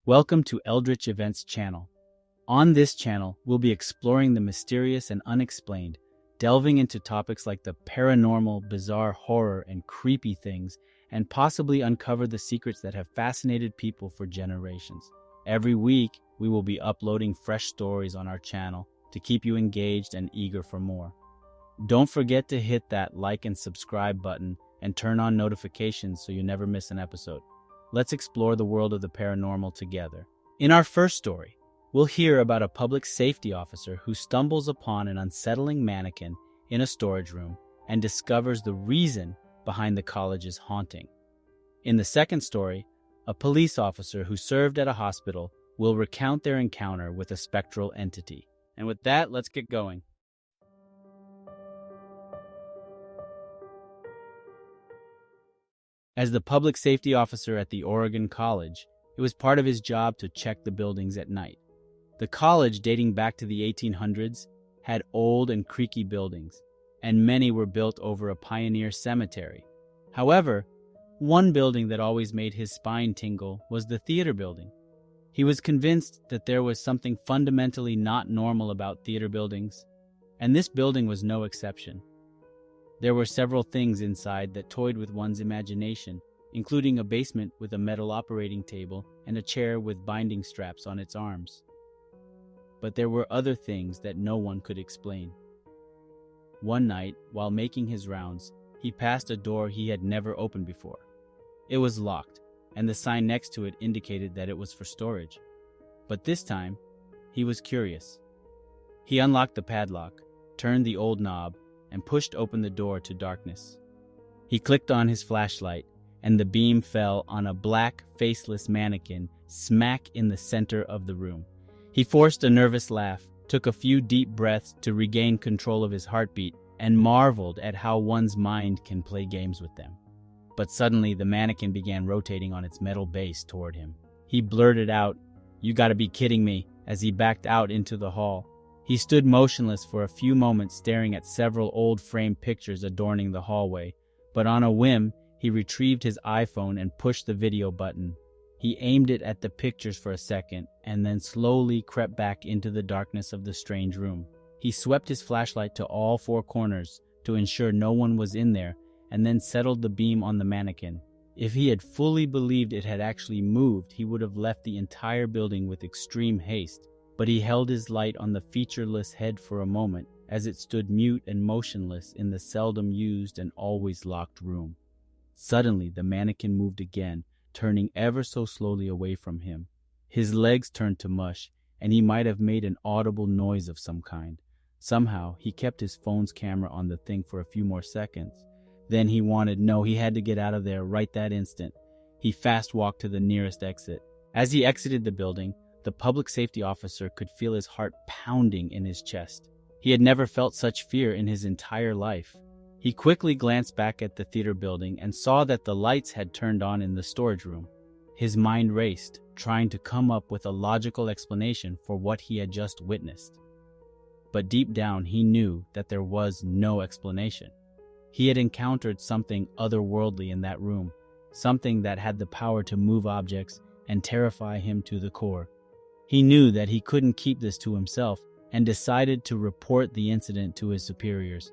Welcome to Eldritch Events channel. On this channel, we'll be exploring the mysterious and unexplained, delving into topics like the paranormal, bizarre, horror, and creepy things, and possibly uncover the secrets that have fascinated people for generations. Every week, we will be uploading fresh stories on our channel to keep you engaged and eager for more. Don't forget to hit that like and subscribe button and turn on notifications so you never miss an episode. Let's explore the world of the paranormal together. In our first story, we'll hear about a public safety officer who stumbles upon an unsettling mannequin in a storage room and discovers the reason behind the college's haunting. In the second story, a police officer who served at a hospital will recount their encounter with a spectral entity. And with that, let's get going. As the public safety officer at the Oregon College, it was part of his job to check the buildings at night. The college, dating back to the 1800s, had old and creaky buildings, and many were built over a pioneer cemetery. However, one building that always made his spine tingle was the theater building. He was convinced that there was something fundamentally not normal about theater buildings, and this building was no exception. There were several things inside that toyed with one's imagination, including a basement with a metal operating table and a chair with binding straps on its arms. But there were other things that no one could explain. One night, while making his rounds, he passed a door he had never opened before. It was locked, and the sign next to it indicated that it was for storage. But this time, he was curious. He unlocked the padlock, turned the old knob, and pushed open the door to darkness. He clicked on his flashlight, and the beam fell on a black, faceless mannequin smack in the center of the room. He forced a nervous laugh, took a few deep breaths to regain control of his heartbeat, and marveled at how one's mind can play games with them. But suddenly, the mannequin began rotating on its metal base toward him. He blurted out, "You gotta be kidding me," as he backed out into the hall. He stood motionless for a few moments, staring at several old framed pictures adorning the hallway, but on a whim, he retrieved his iPhone and pushed the video button. He aimed it at the pictures for a second, and then slowly crept back into the darkness of the strange room. He swept his flashlight to all four corners to ensure no one was in there, and then settled the beam on the mannequin. If he had fully believed it had actually moved, he would have left the entire building with extreme haste. But he held his light on the featureless head for a moment as it stood mute and motionless in the seldom used and always locked room. Suddenly, the mannequin moved again, turning ever so slowly away from him. His legs turned to mush, and he might have made an audible noise of some kind. Somehow, he kept his phone's camera on the thing for a few more seconds. Then he had to get out of there right that instant. He fast walked to the nearest exit. As he exited the building, the public safety officer could feel his heart pounding in his chest. He had never felt such fear in his entire life. He quickly glanced back at the theater building and saw that the lights had turned on in the storage room. His mind raced, trying to come up with a logical explanation for what he had just witnessed. But deep down, he knew that there was no explanation. He had encountered something otherworldly in that room, something that had the power to move objects and terrify him to the core. He knew that he couldn't keep this to himself and decided to report the incident to his superiors.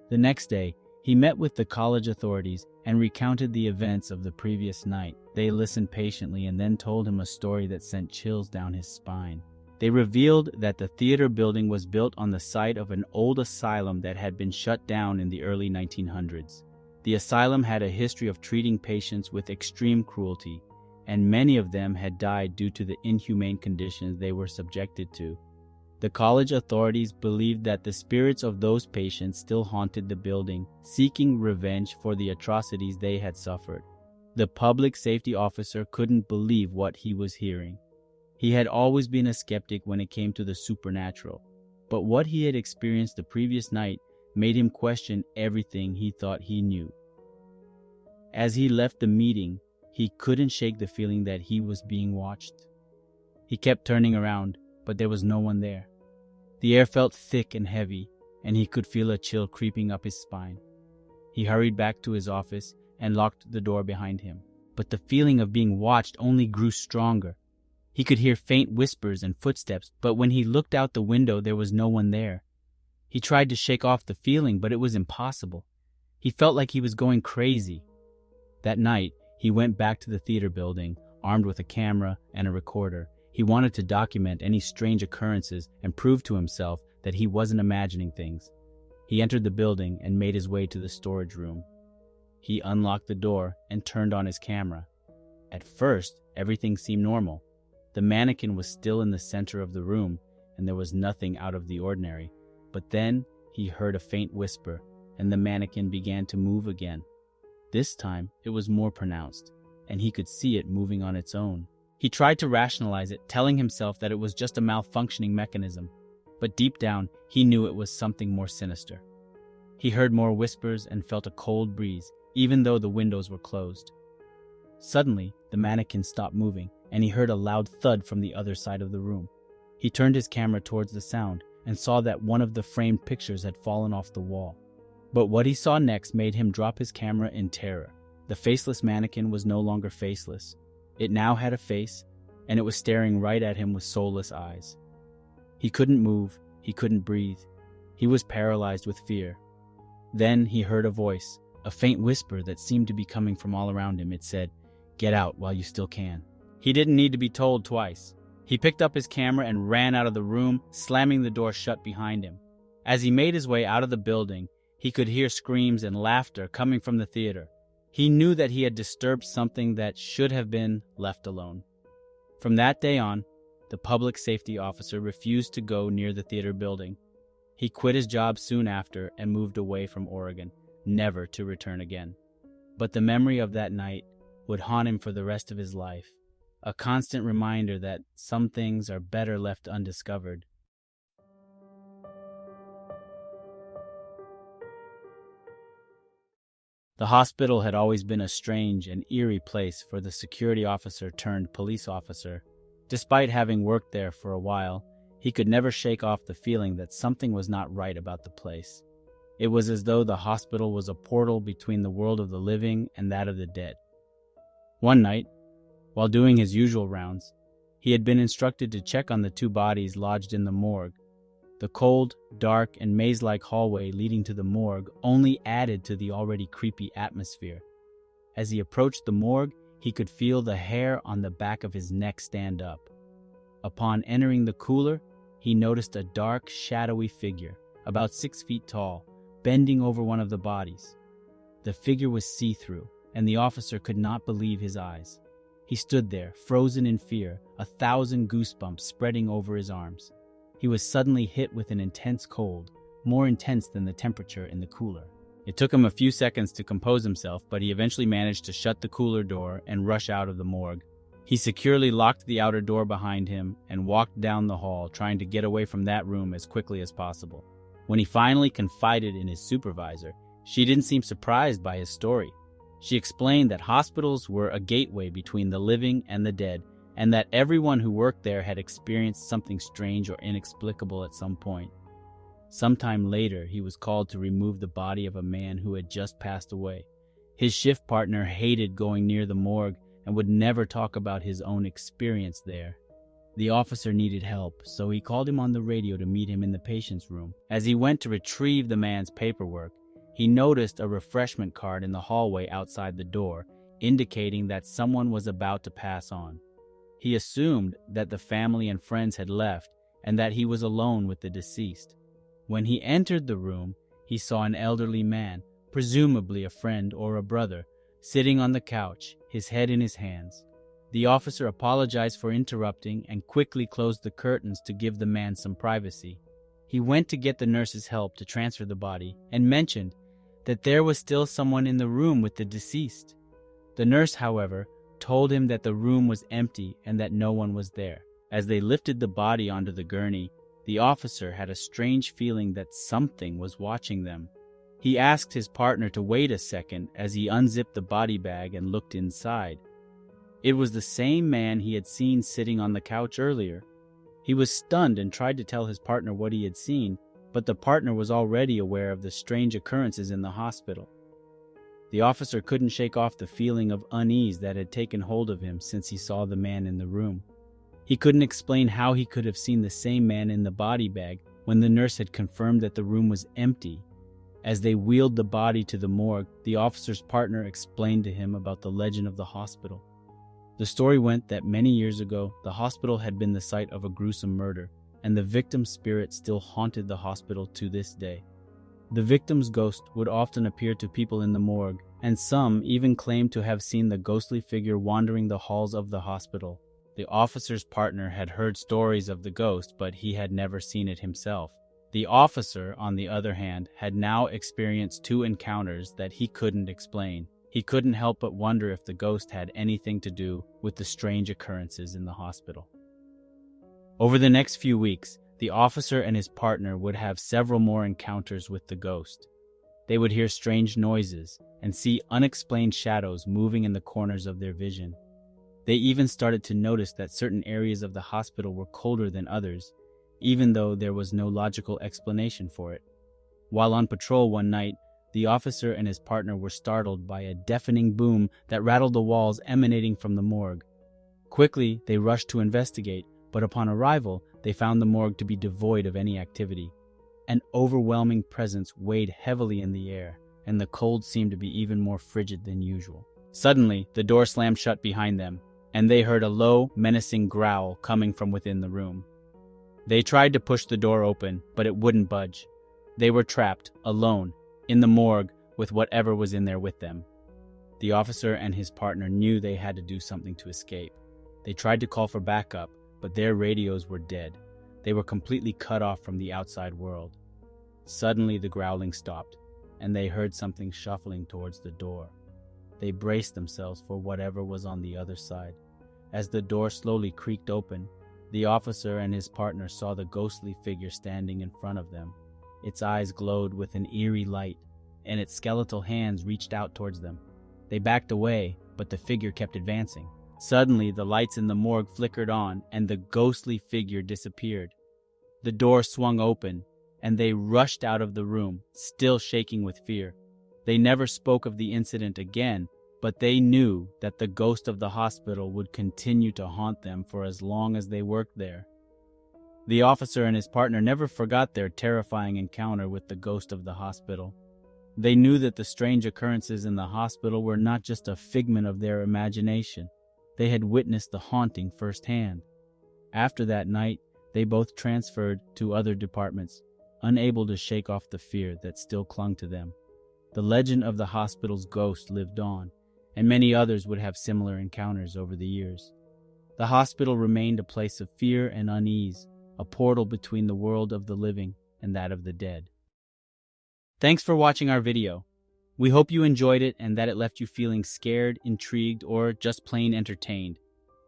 The next day, he met with the college authorities and recounted the events of the previous night. They listened patiently and then told him a story that sent chills down his spine. They revealed that the theater building was built on the site of an old asylum that had been shut down in the early 1900s. The asylum had a history of treating patients with extreme cruelty, and many of them had died due to the inhumane conditions they were subjected to. The college authorities believed that the spirits of those patients still haunted the building, seeking revenge for the atrocities they had suffered. The public safety officer couldn't believe what he was hearing. He had always been a skeptic when it came to the supernatural, but what he had experienced the previous night made him question everything he thought he knew. As he left the meeting, he couldn't shake the feeling that he was being watched. He kept turning around, but there was no one there. The air felt thick and heavy, and he could feel a chill creeping up his spine. He hurried back to his office and locked the door behind him. But the feeling of being watched only grew stronger. He could hear faint whispers and footsteps, but when he looked out the window, there was no one there. He tried to shake off the feeling, but it was impossible. He felt like he was going crazy. That night, he went back to the theater building, armed with a camera and a recorder. He wanted to document any strange occurrences and prove to himself that he wasn't imagining things. He entered the building and made his way to the storage room. He unlocked the door and turned on his camera. At first, everything seemed normal. The mannequin was still in the center of the room, and there was nothing out of the ordinary. But then he heard a faint whisper, and the mannequin began to move again. This time, it was more pronounced, and he could see it moving on its own. He tried to rationalize it, telling himself that it was just a malfunctioning mechanism. But deep down, he knew it was something more sinister. He heard more whispers and felt a cold breeze, even though the windows were closed. Suddenly, the mannequin stopped moving, and he heard a loud thud from the other side of the room. He turned his camera towards the sound and saw that one of the framed pictures had fallen off the wall. But what he saw next made him drop his camera in terror. The faceless mannequin was no longer faceless. It now had a face, and it was staring right at him with soulless eyes. He couldn't move, he couldn't breathe. He was paralyzed with fear. Then he heard a voice, a faint whisper that seemed to be coming from all around him. It said, "Get out while you still can." He didn't need to be told twice. He picked up his camera and ran out of the room, slamming the door shut behind him. As he made his way out of the building, he could hear screams and laughter coming from the theater. He knew that he had disturbed something that should have been left alone. From that day on, the public safety officer refused to go near the theater building. He quit his job soon after and moved away from Oregon, never to return again. But the memory of that night would haunt him for the rest of his life, a constant reminder that some things are better left undiscovered. The hospital had always been a strange and eerie place for the security officer turned police officer. Despite having worked there for a while, he could never shake off the feeling that something was not right about the place. It was as though the hospital was a portal between the world of the living and that of the dead. One night, while doing his usual rounds, he had been instructed to check on the two bodies lodged in the morgue. The cold, dark, and maze-like hallway leading to the morgue only added to the already creepy atmosphere. As he approached the morgue, he could feel the hair on the back of his neck stand up. Upon entering the cooler, he noticed a dark, shadowy figure, about 6 feet tall, bending over one of the bodies. The figure was see-through, and the officer could not believe his eyes. He stood there, frozen in fear, 1,000 goosebumps spreading over his arms. He was suddenly hit with an intense cold, more intense than the temperature in the cooler. It took him a few seconds to compose himself, but he eventually managed to shut the cooler door and rush out of the morgue. He securely locked the outer door behind him and walked down the hall, trying to get away from that room as quickly as possible. When he finally confided in his supervisor, she didn't seem surprised by his story. She explained that hospitals were a gateway between the living and the dead, and that everyone who worked there had experienced something strange or inexplicable at some point. Sometime later, he was called to remove the body of a man who had just passed away. His shift partner hated going near the morgue and would never talk about his own experience there. The officer needed help, so he called him on the radio to meet him in the patient's room. As he went to retrieve the man's paperwork, he noticed a refreshment card in the hallway outside the door, indicating that someone was about to pass on. He assumed that the family and friends had left and that he was alone with the deceased. When he entered the room, he saw an elderly man, presumably a friend or a brother, sitting on the couch, his head in his hands. The officer apologized for interrupting and quickly closed the curtains to give the man some privacy. He went to get the nurse's help to transfer the body and mentioned that there was still someone in the room with the deceased. The nurse, however, told him that the room was empty and that no one was there. As they lifted the body onto the gurney, the officer had a strange feeling that something was watching them. He asked his partner to wait a second as he unzipped the body bag and looked inside. It was the same man he had seen sitting on the couch earlier. He was stunned and tried to tell his partner what he had seen, but the partner was already aware of the strange occurrences in the hospital. The officer couldn't shake off the feeling of unease that had taken hold of him since he saw the man in the room. He couldn't explain how he could have seen the same man in the body bag when the nurse had confirmed that the room was empty. As they wheeled the body to the morgue, the officer's partner explained to him about the legend of the hospital. The story went that many years ago, the hospital had been the site of a gruesome murder, and the victim's spirit still haunted the hospital to this day. The victim's ghost would often appear to people in the morgue, and some even claimed to have seen the ghostly figure wandering the halls of the hospital. The officer's partner had heard stories of the ghost, but he had never seen it himself. The officer, on the other hand, had now experienced 2 encounters that he couldn't explain. He couldn't help but wonder if the ghost had anything to do with the strange occurrences in the hospital. Over the next few weeks, the officer and his partner would have several more encounters with the ghost. They would hear strange noises and see unexplained shadows moving in the corners of their vision. They even started to notice that certain areas of the hospital were colder than others, even though there was no logical explanation for it. While on patrol one night, the officer and his partner were startled by a deafening boom that rattled the walls emanating from the morgue. Quickly, they rushed to investigate, but upon arrival, they found the morgue to be devoid of any activity. An overwhelming presence weighed heavily in the air, and the cold seemed to be even more frigid than usual. Suddenly, the door slammed shut behind them, and they heard a low, menacing growl coming from within the room. They tried to push the door open, but it wouldn't budge. They were trapped, alone, in the morgue with whatever was in there with them. The officer and his partner knew they had to do something to escape. They tried to call for backup, but their radios were dead. They were completely cut off from the outside world. Suddenly the growling stopped, and they heard something shuffling towards the door. They braced themselves for whatever was on the other side. As the door slowly creaked open, the officer and his partner saw the ghostly figure standing in front of them. Its eyes glowed with an eerie light, and its skeletal hands reached out towards them. They backed away, but the figure kept advancing. Suddenly, the lights in the morgue flickered on, and the ghostly figure disappeared. The door swung open, and they rushed out of the room, still shaking with fear. They never spoke of the incident again, but they knew that the ghost of the hospital would continue to haunt them for as long as they worked there. The officer and his partner never forgot their terrifying encounter with the ghost of the hospital. They knew that the strange occurrences in the hospital were not just a figment of their imagination. They had witnessed the haunting firsthand. After that night, they both transferred to other departments, unable to shake off the fear that still clung to them. The legend of the hospital's ghost lived on, and many others would have similar encounters over the years. The hospital remained a place of fear and unease, a portal between the world of the living and that of the dead. Thanks for watching our video. We hope you enjoyed it and that it left you feeling scared, intrigued, or just plain entertained.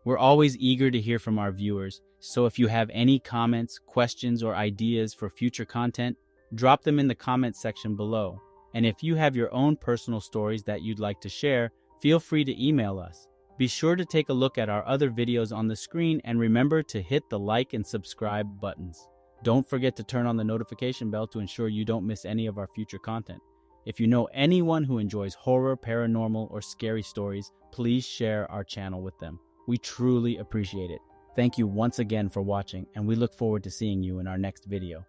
We're always eager to hear from our viewers, so if you have any comments, questions, or ideas for future content, drop them in the comments section below. And if you have your own personal stories that you'd like to share, feel free to email us. Be sure to take a look at our other videos on the screen and remember to hit the like and subscribe buttons. Don't forget to turn on the notification bell to ensure you don't miss any of our future content. If you know anyone who enjoys horror, paranormal, or scary stories, please share our channel with them. We truly appreciate it. Thank you once again for watching, and we look forward to seeing you in our next video.